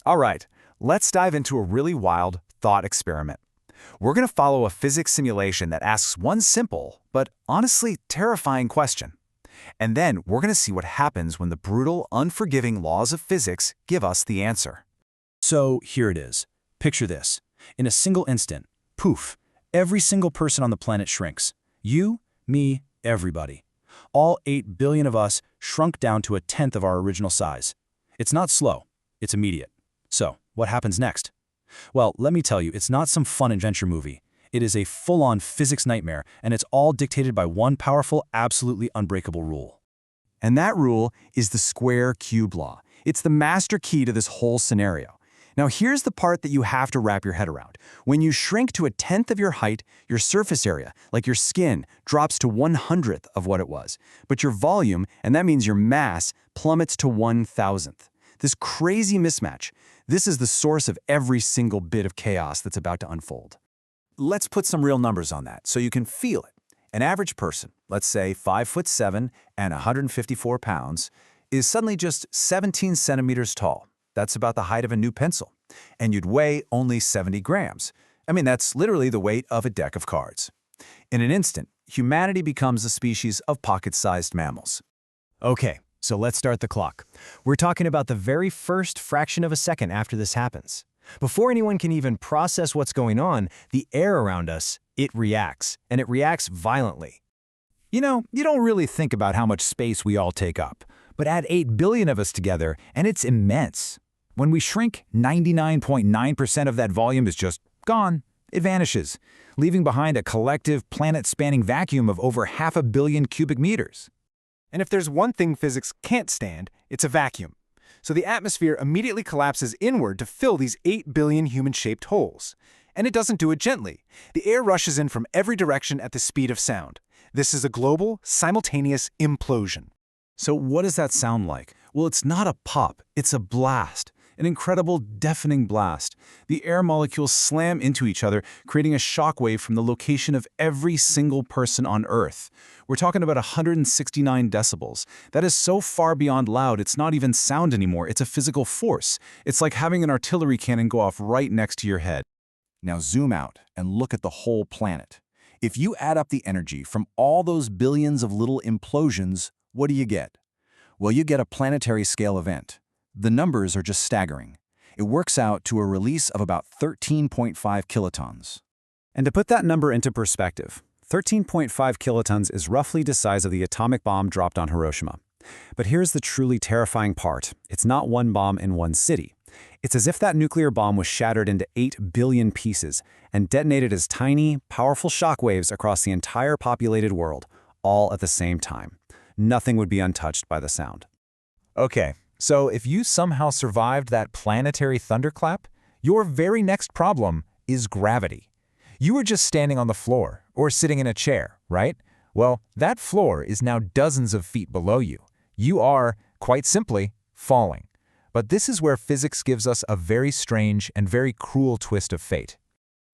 All right, let's dive into a really wild thought experiment. We're going to follow a physics simulation that asks one simple, but honestly terrifying question. And then we're going to see what happens when the brutal, unforgiving laws of physics give us the answer. So here it is. Picture this. In a single instant, poof, every single person on the planet shrinks. You, me, everybody. All 8 billion of us shrunk down to a tenth of our original size. It's not slow, it's immediate. So, what happens next? Well, let me tell you, it's not some fun adventure movie. It is a full-on physics nightmare, and it's all dictated by one powerful, absolutely unbreakable rule. And that rule is the square-cube law. It's the master key to this whole scenario. Now here's the part that you have to wrap your head around. When you shrink to a tenth of your height, your surface area, like your skin, drops to 1/100th of what it was. But your volume, and that means your mass, plummets to 1,000th. This crazy mismatch, this is the source of every single bit of chaos that's about to unfold. Let's put some real numbers on that so you can feel it. An average person, let's say 5'7" and 154 pounds, is suddenly just 17 centimeters tall. That's about the height of a new pencil. And you'd weigh only 70 grams. I mean, that's literally the weight of a deck of cards. In an instant, humanity becomes a species of pocket-sized mammals. Okay, so let's start the clock. We're talking about the very first fraction of a second after this happens. Before anyone can even process what's going on, the air around us, it reacts, and it reacts violently. You know, you don't really think about how much space we all take up, but add 8 billion of us together, and it's immense. When we shrink, 99.9% of that volume is just gone. It vanishes, leaving behind a collective planet-spanning vacuum of over 500 million cubic meters. And if there's one thing physics can't stand, it's a vacuum. So the atmosphere immediately collapses inward to fill these 8 billion human-shaped holes. And it doesn't do it gently. The air rushes in from every direction at the speed of sound. This is a global, simultaneous implosion. So what does that sound like? Well, it's not a pop, it's a blast. An incredible, deafening blast. The air molecules slam into each other, creating a shockwave from the location of every single person on Earth. We're talking about 169 decibels. That is so far beyond loud, it's not even sound anymore. It's a physical force. It's like having an artillery cannon go off right next to your head. Now zoom out and look at the whole planet. If you add up the energy from all those billions of little implosions, what do you get? Well, you get a planetary scale event. The numbers are just staggering. It works out to a release of about 13.5 kilotons. And to put that number into perspective, 13.5 kilotons is roughly the size of the atomic bomb dropped on Hiroshima. But here's the truly terrifying part. It's not one bomb in one city. It's as if that nuclear bomb was shattered into 8 billion pieces and detonated as tiny, powerful shockwaves across the entire populated world, all at the same time. Nothing would be untouched by the sound. Okay, so if you somehow survived that planetary thunderclap, your very next problem is gravity. You were just standing on the floor or sitting in a chair, right? Well, that floor is now dozens of feet below you. You are, quite simply, falling. But this is where physics gives us a very strange and very cruel twist of fate.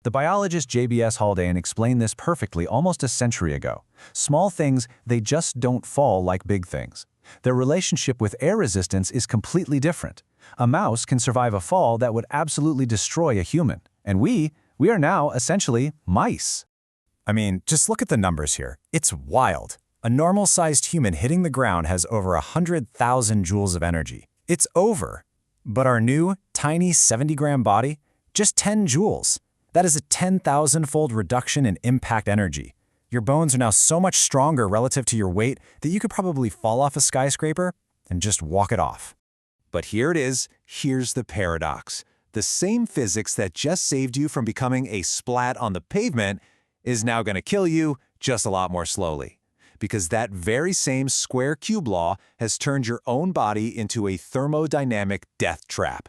The biologist J.B.S. Haldane explained this perfectly almost a century ago. Small things, they just don't fall like big things. Their relationship with air resistance is completely different. A mouse can survive a fall that would absolutely destroy a human. And we are now essentially mice. I mean, just look at the numbers here. It's wild. A normal-sized human hitting the ground has over 100,000 joules of energy. It's over. But our new, tiny 70-gram body, just 10 joules. That is a 10,000-fold reduction in impact energy. Your bones are now so much stronger relative to your weight that you could probably fall off a skyscraper and just walk it off. But here it is. Here's the paradox. The same physics that just saved you from becoming a splat on the pavement is now going to kill you just a lot more slowly. Because that very same square-cube law has turned your own body into a thermodynamic death trap.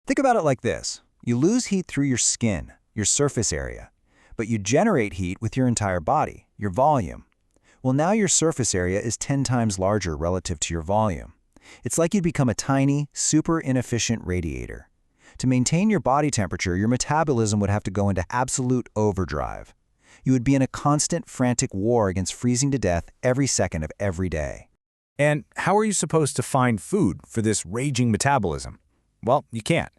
Think about it like this. You lose heat through your skin, your surface area, but you generate heat with your entire body, your volume. Well, now your surface area is 10 times larger relative to your volume. It's like you'd become a tiny, super inefficient radiator. To maintain your body temperature, your metabolism would have to go into absolute overdrive. You would be in a constant, frantic war against freezing to death every second of every day. And how are you supposed to find food for this raging metabolism? Well, you can't.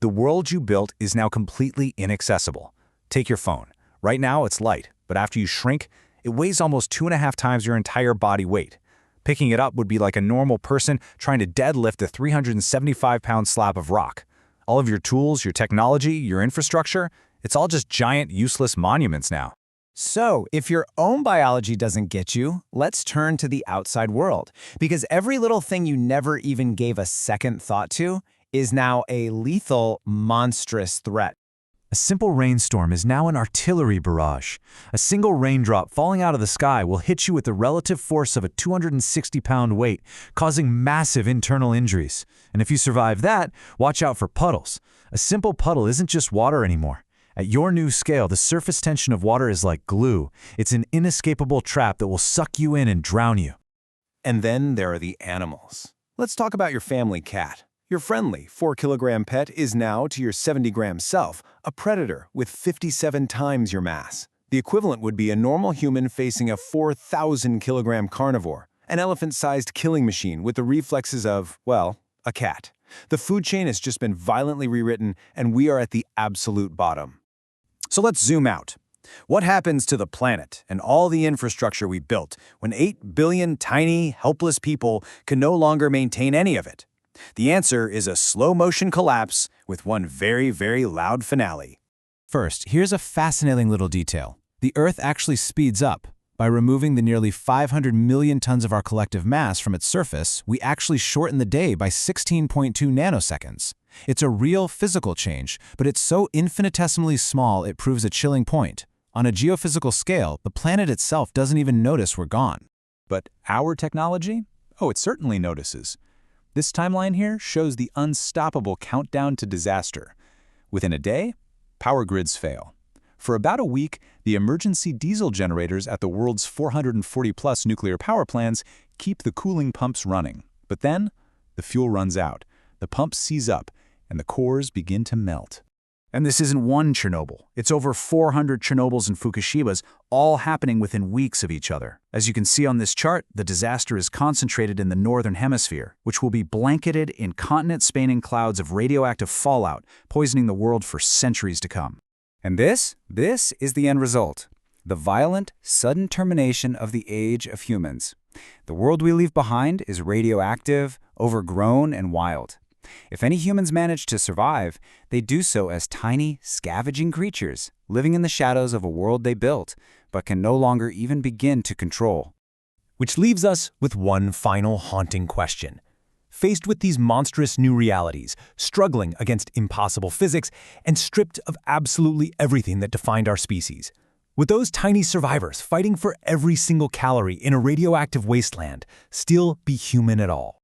The world you built is now completely inaccessible. Take your phone. Right now it's light, but after you shrink, it weighs almost 2.5 times your entire body weight. Picking it up would be like a normal person trying to deadlift a 375-pound slab of rock. All of your tools, your technology, your infrastructure, it's all just giant, useless monuments now. So, if your own biology doesn't get you, let's turn to the outside world. Because every little thing you never even gave a second thought to is now a lethal, monstrous threat. A simple rainstorm is now an artillery barrage. A single raindrop falling out of the sky will hit you with the relative force of a 260-pound weight, causing massive internal injuries. And if you survive that, watch out for puddles. A simple puddle isn't just water anymore. At your new scale, the surface tension of water is like glue. It's an inescapable trap that will suck you in and drown you. And then there are the animals. Let's talk about your family cat. Your friendly 4-kilogram pet is now, to your 70-gram self, a predator with 57 times your mass. The equivalent would be a normal human facing a 4,000-kilogram carnivore, an elephant-sized killing machine with the reflexes of, well, a cat. The food chain has just been violently rewritten, and we are at the absolute bottom. So let's zoom out. What happens to the planet and all the infrastructure we built when 8 billion tiny, helpless people can no longer maintain any of it? The answer is a slow-motion collapse with one very, very loud finale. First, here's a fascinating little detail. The Earth actually speeds up. By removing the nearly 500 million tons of our collective mass from its surface, we actually shorten the day by 16.2 nanoseconds. It's a real physical change, but it's so infinitesimally small it proves a chilling point. On a geophysical scale, the planet itself doesn't even notice we're gone. But our technology? Oh, it certainly notices. This timeline here shows the unstoppable countdown to disaster. Within a day, power grids fail. For about a week, the emergency diesel generators at the world's 440-plus nuclear power plants keep the cooling pumps running. But then, the fuel runs out, the pumps seize up, and the cores begin to melt. And this isn't one Chernobyl. It's over 400 Chernobyls and Fukushimas, all happening within weeks of each other. As you can see on this chart, the disaster is concentrated in the northern hemisphere, which will be blanketed in continent-spanning clouds of radioactive fallout, poisoning the world for centuries to come. And this is the end result. The violent, sudden termination of the age of humans. The world we leave behind is radioactive, overgrown, and wild. If any humans manage to survive, they do so as tiny, scavenging creatures, living in the shadows of a world they built, but can no longer even begin to control. Which leaves us with one final haunting question. Faced with these monstrous new realities, struggling against impossible physics, and stripped of absolutely everything that defined our species, would those tiny survivors fighting for every single calorie in a radioactive wasteland still be human at all?